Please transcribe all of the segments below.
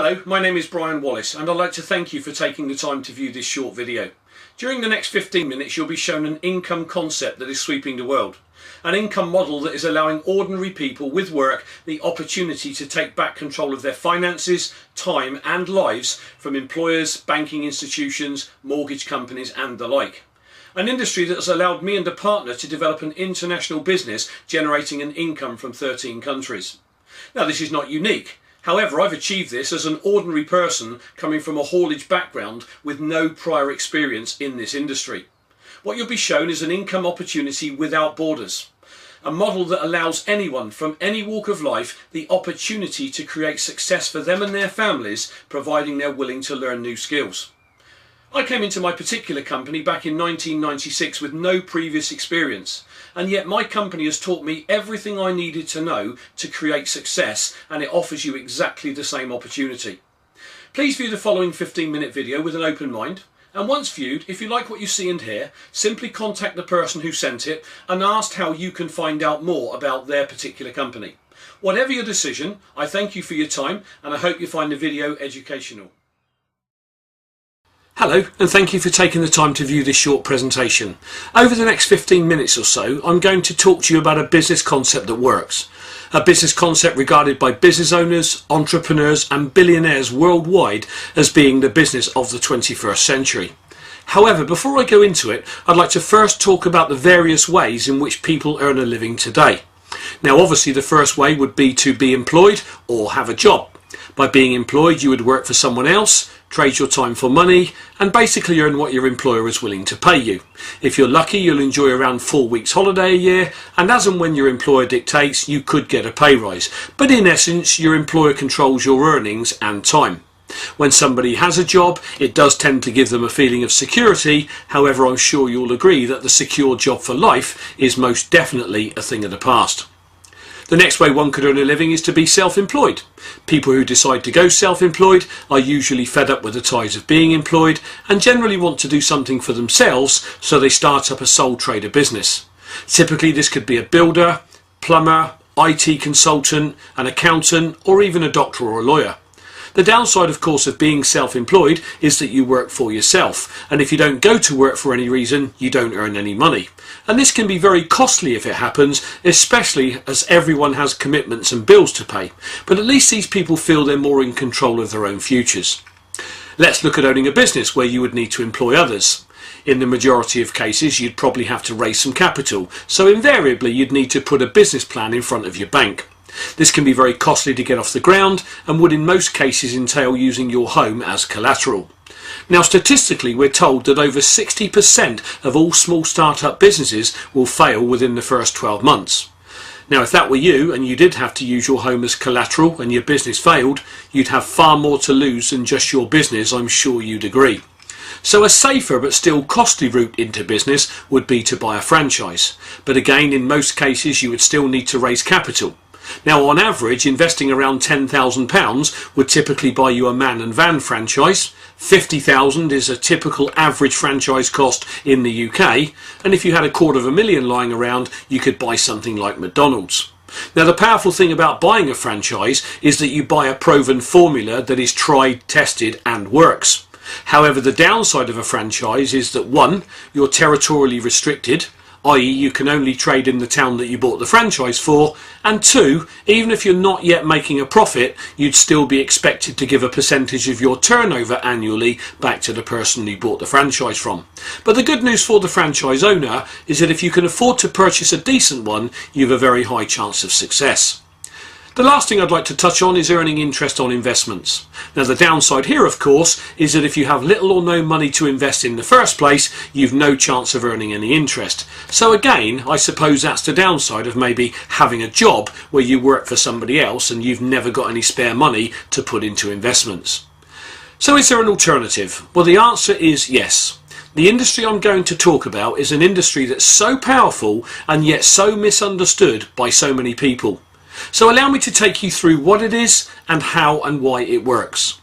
Hello, my name is Brian Wallace and I'd like to thank you for taking the time to view this short video. During the next 15 minutes you'll be shown an income concept that is sweeping the world. An income model that is allowing ordinary people with work the opportunity to take back control of their finances, time and lives from employers, banking institutions, mortgage companies and the like. An industry that has allowed me and a partner to develop an international business generating an income from 13 countries. Now this is not unique. However, I've achieved this as an ordinary person coming from a haulage background with no prior experience in this industry. What you'll be shown is an income opportunity without borders. A model that allows anyone from any walk of life the opportunity to create success for them and their families, providing they're willing to learn new skills. I came into my particular company back in 1996 with no previous experience, and yet my company has taught me everything I needed to know to create success, and it offers you exactly the same opportunity. Please view the following 15-minute video with an open mind, and once viewed, if you like what you see and hear, simply contact the person who sent it and ask how you can find out more about their particular company. Whatever your decision, I thank you for your time and I hope you find the video educational. Hello, and thank you for taking the time to view this short presentation. Over the next 15 minutes or so, I'm going to talk to you about a business concept that works. A business concept regarded by business owners, entrepreneurs and billionaires worldwide as being the business of the 21st century. However, before I go into it, I'd like to first talk about the various ways in which people earn a living today. Now obviously the first way would be to be employed or have a job. By being employed you would work for someone else, trade your time for money and basically earn what your employer is willing to pay you. If you're lucky you'll enjoy around 4 weeks holiday a year, and as and when your employer dictates you could get a pay rise, but in essence your employer controls your earnings and time. When somebody has a job it does tend to give them a feeling of security, however I'm sure you'll agree that the secure job for life is most definitely a thing of the past. The next way one could earn a living is to be self-employed. People who decide to go self-employed are usually fed up with the ties of being employed and generally want to do something for themselves, so they start up a sole trader business. Typically this could be a builder, plumber, IT consultant, an accountant or even a doctor or a lawyer. The downside of course of being self-employed is that you work for yourself, and if you don't go to work for any reason you don't earn any money. And this can be very costly if it happens, especially as everyone has commitments and bills to pay, but at least these people feel they're more in control of their own futures. Let's look at owning a business where you would need to employ others. In the majority of cases you'd probably have to raise some capital, so invariably you'd need to put a business plan in front of your bank. This can be very costly to get off the ground and would in most cases entail using your home as collateral. Now statistically we're told that over 60% of all small start-up businesses will fail within the first 12 months. Now if that were you and you did have to use your home as collateral and your business failed, you'd have far more to lose than just your business, I'm sure you'd agree. So a safer but still costly route into business would be to buy a franchise, but again in most cases you would still need to raise capital. Now on average investing around £10,000 would typically buy you a man and van franchise. £50,000 is a typical average franchise cost in the UK, and if you had £250,000 lying around you could buy something like McDonald's. Now the powerful thing about buying a franchise is that you buy a proven formula that is tried, tested and works. However, the downside of a franchise is that 1, you're territorially restricted, i.e. you can only trade in the town that you bought the franchise for, and 2, even if you're not yet making a profit, you'd still be expected to give a percentage of your turnover annually back to the person you bought the franchise from. But the good news for the franchise owner is that if you can afford to purchase a decent one, you have a very high chance of success. The last thing I'd like to touch on is earning interest on investments. Now the downside here of course is that if you have little or no money to invest in the first place, you've no chance of earning any interest. So again, I suppose that's the downside of maybe having a job where you work for somebody else and you've never got any spare money to put into investments. So is there an alternative? Well, the answer is yes. The industry I'm going to talk about is an industry that's so powerful and yet so misunderstood by so many people. So allow me to take you through what it is and how and why it works.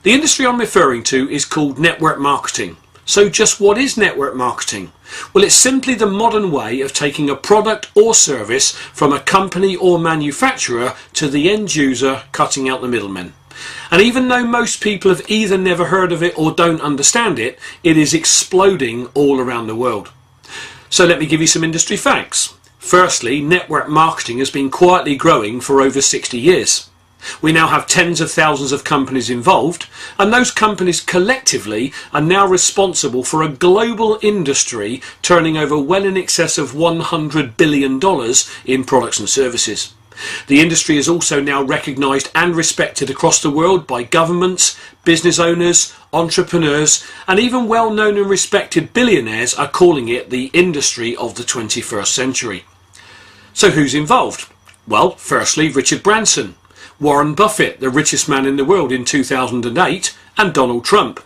The industry I'm referring to is called network marketing. So just what is network marketing? Well, it's simply the modern way of taking a product or service from a company or manufacturer to the end user, cutting out the middlemen. And even though most people have either never heard of it or don't understand it, it is exploding all around the world. So let me give you some industry facts. Firstly, network marketing has been quietly growing for over 60 years. We now have tens of thousands of companies involved, and those companies collectively are now responsible for a global industry turning over well in excess of $100 billion in products and services. The industry is also now recognised and respected across the world by governments, business owners, entrepreneurs, and even well-known and respected billionaires are calling it the industry of the 21st century. So who's involved? Well, firstly, Richard Branson, Warren Buffett, the richest man in the world in 2008, and Donald Trump.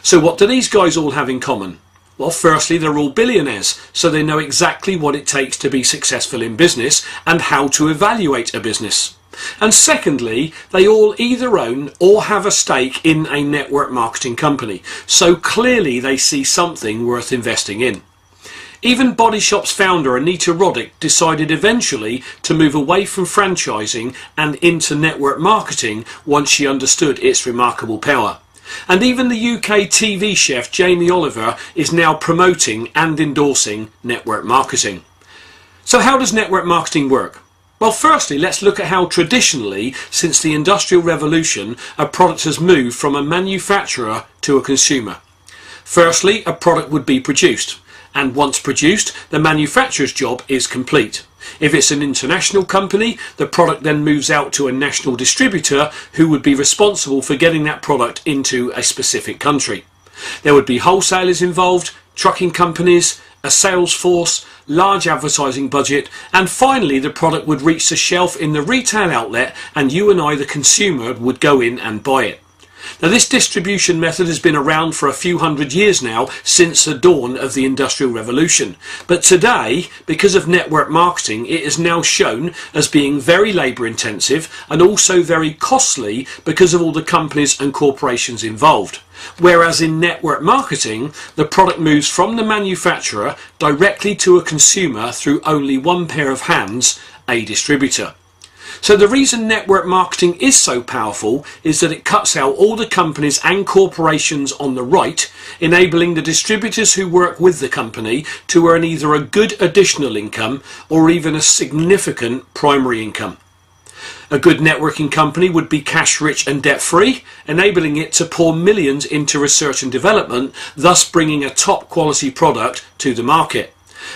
So what do these guys all have in common? Well, firstly, they're all billionaires, so they know exactly what it takes to be successful in business and how to evaluate a business. And secondly, they all either own or have a stake in a network marketing company, so clearly they see something worth investing in. Even Body Shop's founder Anita Roddick decided eventually to move away from franchising and into network marketing once she understood its remarkable power. And even the UK TV chef Jamie Oliver is now promoting and endorsing network marketing. So how does network marketing work? Well, firstly, let's look at how traditionally, since the Industrial Revolution, a product has moved from a manufacturer to a consumer. Firstly, a product would be produced, and once produced, the manufacturer's job is complete. If it's an international company, the product then moves out to a national distributor who would be responsible for getting that product into a specific country. There would be wholesalers involved, trucking companies, a sales force, large advertising budget, and finally the product would reach the shelf in the retail outlet and you and I, the consumer, would go in and buy it. Now, this distribution method has been around for a few hundred years now, since the dawn of the Industrial Revolution. But today, because of network marketing, it is now shown as being very labour intensive and also very costly because of all the companies and corporations involved. Whereas in network marketing, the product moves from the manufacturer directly to a consumer through only one pair of hands, a distributor. So the reason network marketing is so powerful is that it cuts out all the companies and corporations on the right, enabling the distributors who work with the company to earn either a good additional income or even a significant primary income. A good networking company would be cash rich and debt free, enabling it to pour millions into research and development, thus bringing a top quality product to the market.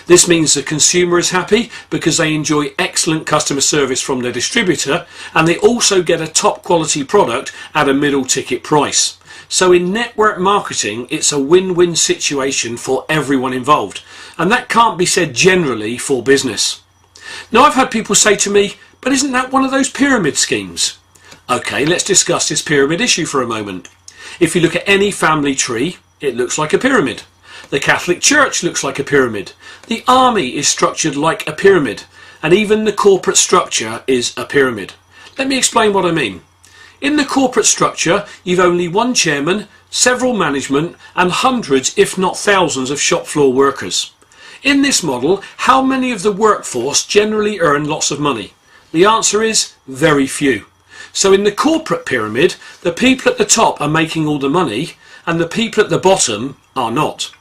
This means the consumer is happy because they enjoy excellent customer service from their distributor, and they also get a top quality product at a middle ticket price. So in network marketing, it's a win-win situation for everyone involved, and that can't be said generally for business. Now, I've had people say to me, but isn't that one of those pyramid schemes? Okay, let's discuss this pyramid issue for a moment. If you look at any family tree, it looks like a pyramid. The Catholic Church looks like a pyramid. The army is structured like a pyramid. And even the corporate structure is a pyramid. Let me explain what I mean. In the corporate structure, you've only one chairman, several management, and hundreds, if not thousands, of shop floor workers. In this model, how many of the workforce generally earn lots of money? The answer is very few. So in the corporate pyramid, the people at the top are making all the money, and the people at the bottom are not.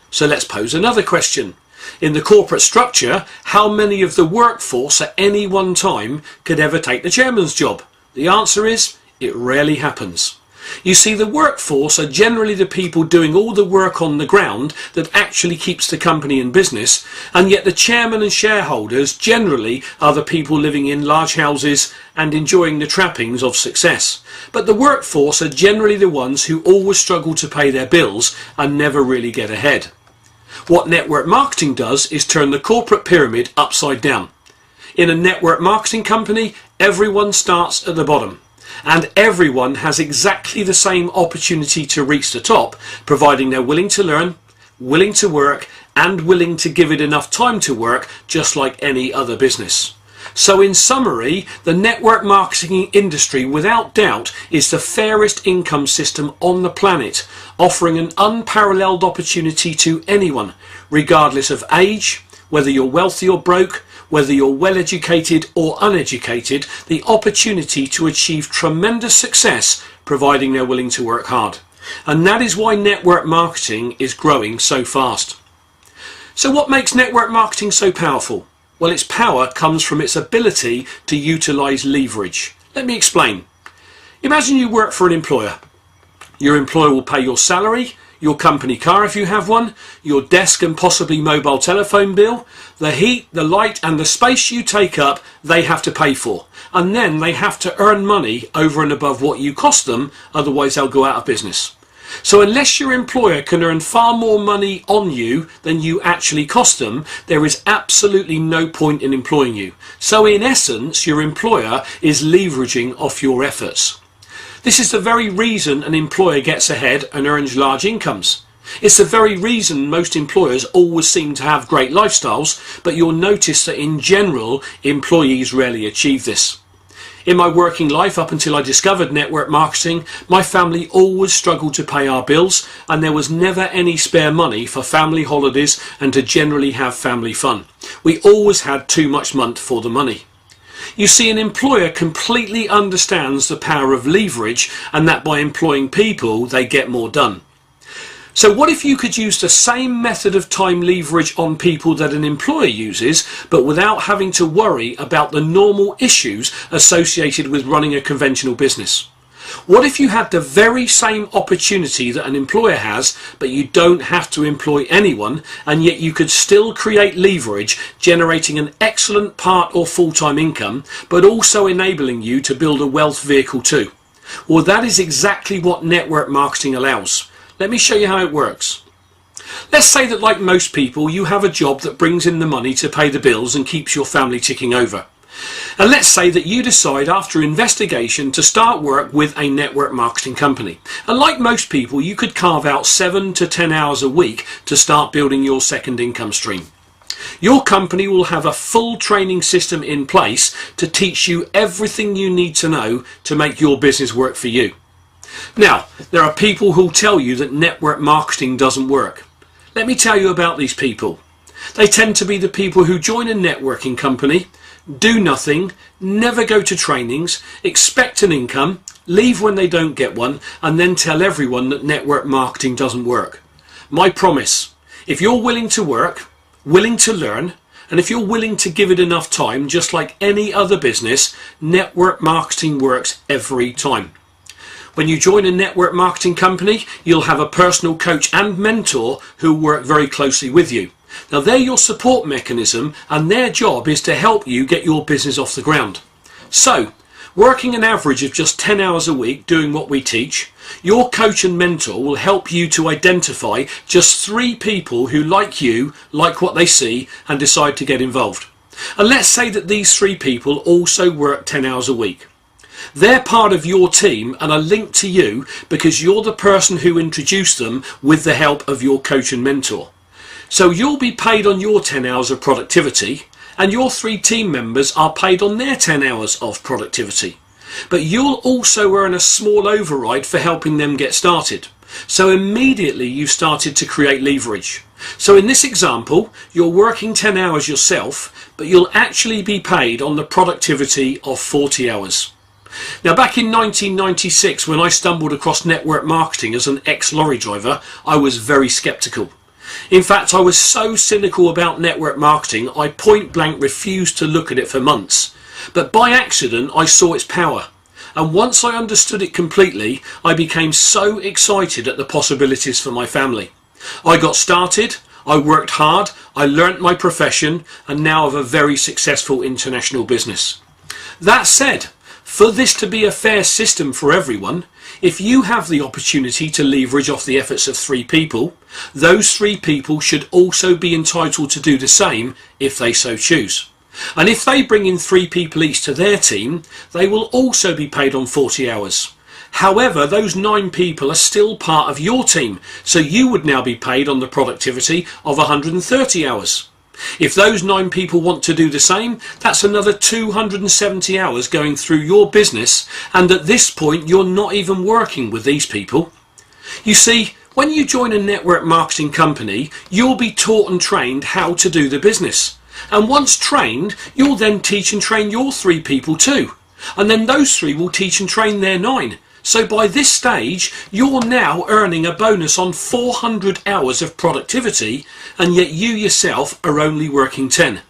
So let's pose another question. In the corporate structure, how many of the workforce at any one time could ever take the chairman's job? The answer is, it rarely happens. You see, the workforce are generally the people doing all the work on the ground that actually keeps the company in business, and yet the chairman and shareholders generally are the people living in large houses and enjoying the trappings of success. But the workforce are generally the ones who always struggle to pay their bills and never really get ahead. What network marketing does is turn the corporate pyramid upside down. In a network marketing company, everyone starts at the bottom, and everyone has exactly the same opportunity to reach the top, providing they're willing to learn, willing to work, and willing to give it enough time to work, just like any other business. So in summary, the network marketing industry without doubt is the fairest income system on the planet, offering an unparalleled opportunity to anyone, regardless of age, whether you're wealthy or broke, whether you're well educated or uneducated, the opportunity to achieve tremendous success providing they're willing to work hard. And that is why network marketing is growing so fast. So what makes network marketing so powerful? Well, its power comes from its ability to utilize leverage. Let me explain. Imagine you work for an employer. Your employer will pay your salary, your company car if you have one, your desk and possibly mobile telephone bill, the heat, the light and the space you take up, they have to pay for. And then they have to earn money over and above what you cost them, otherwise they'll go out of business. So unless your employer can earn far more money on you than you actually cost them, there is absolutely no point in employing you. So in essence, your employer is leveraging off your efforts. This is the very reason an employer gets ahead and earns large incomes. It's the very reason most employers always seem to have great lifestyles, but you'll notice that in general, employees rarely achieve this. In my working life, up until I discovered network marketing, my family always struggled to pay our bills, and there was never any spare money for family holidays and to generally have family fun. We always had too much money for the money. You see, an employer completely understands the power of leverage, and that by employing people, they get more done. So what if you could use the same method of time leverage on people that an employer uses, but without having to worry about the normal issues associated with running a conventional business? What if you had the very same opportunity that an employer has, but you don't have to employ anyone, and yet you could still create leverage, generating an excellent part or full-time income, but also enabling you to build a wealth vehicle too? Well, that is exactly what network marketing allows. Let me show you how it works. Let's say that, like most people, you have a job that brings in the money to pay the bills and keeps your family ticking over. And let's say that you decide after investigation to start work with a network marketing company. And like most people, you could carve out 7 to 10 hours a week to start building your second income stream. Your company will have a full training system in place to teach you everything you need to know to make your business work for you. Now, there are people who'll tell you that network marketing doesn't work. Let me tell you about these people. They tend to be the people who join a networking company, do nothing, never go to trainings, expect an income, leave when they don't get one, and then tell everyone that network marketing doesn't work. My promise, if you're willing to work, willing to learn, and if you're willing to give it enough time, just like any other business, network marketing works every time. When you join a network marketing company, you'll have a personal coach and mentor who work very closely with you. Now, they're your support mechanism, and their job is to help you get your business off the ground. So, working an average of just 10 hours a week doing what we teach, your coach and mentor will help you to identify just 3 people who, like you, like what they see and decide to get involved. And let's say that these 3 people also work 10 hours a week. They're part of your team and are linked to you because you're the person who introduced them with the help of your coach and mentor. So you'll be paid on your 10 hours of productivity, and your 3 team members are paid on their 10 hours of productivity. But you'll also earn a small override for helping them get started. So immediately you started to create leverage. So in this example, you're working 10 hours yourself, but you'll actually be paid on the productivity of 40 hours. Now, back in 1996, when I stumbled across network marketing as an ex-lorry driver, I was very skeptical. In fact, I was so cynical about network marketing, I point blank refused to look at it for months. But by accident, I saw its power. And once I understood it completely, I became so excited at the possibilities for my family. I got started, I worked hard, I learnt my profession, and now have a very successful international business. That said, for this to be a fair system for everyone, if you have the opportunity to leverage off the efforts of 3 people, those 3 people should also be entitled to do the same if they so choose. And if they bring in 3 people each to their team, they will also be paid on 40 hours. However, those 9 people are still part of your team, so you would now be paid on the productivity of 130 hours. If those 9 people want to do the same, that's another 270 hours going through your business, and at this point you're not even working with these people. You see, when you join a network marketing company, you'll be taught and trained how to do the business. And once trained, you'll then teach and train your 3 people too. And then those 3 will teach and train their 9. So by this stage, you're now earning a bonus on 400 hours of productivity, and yet you yourself are only working 10.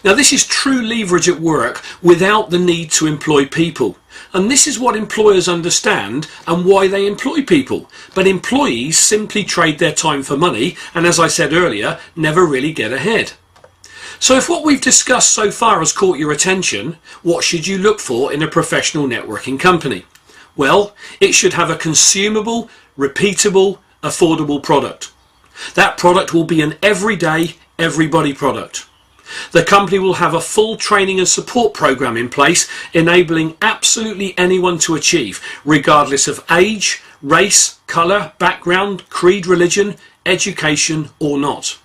Now this is true leverage at work without the need to employ people. And this is what employers understand and why they employ people. But employees simply trade their time for money and, as I said earlier, never really get ahead. So if what we've discussed so far has caught your attention, what should you look for in a professional networking company? Well, it should have a consumable, repeatable, affordable product. That product will be an everyday, everybody product. The company will have a full training and support program in place, enabling absolutely anyone to achieve, regardless of age, race, colour, background, creed, religion, education or not.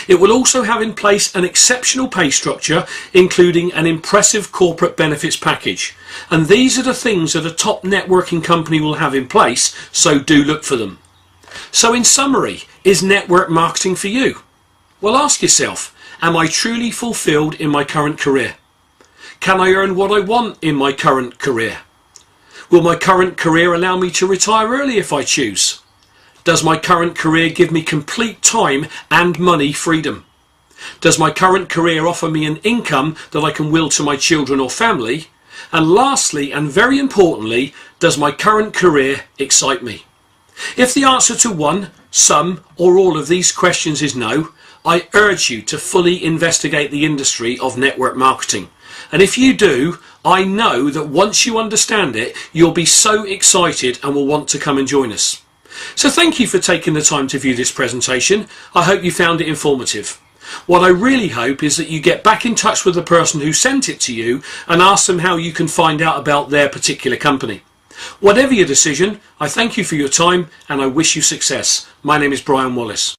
It will also have in place an exceptional pay structure, including an impressive corporate benefits package. And these are the things that a top networking company will have in place, so do look for them. So in summary, is network marketing for you? Well, ask yourself, am I truly fulfilled in my current career? Can I earn what I want in my current career? Will my current career allow me to retire early if I choose? Does my current career give me complete time and money freedom? Does my current career offer me an income that I can will to my children or family? And lastly, and very importantly, does my current career excite me? If the answer to one, some, or all of these questions is no, I urge you to fully investigate the industry of network marketing. And if you do, I know that once you understand it, you'll be so excited and will want to come and join us. So thank you for taking the time to view this presentation. I hope you found it informative. What I really hope is that you get back in touch with the person who sent it to you and ask them how you can find out about their particular company. Whatever your decision, I thank you for your time and I wish you success. My name is Brian Wallace.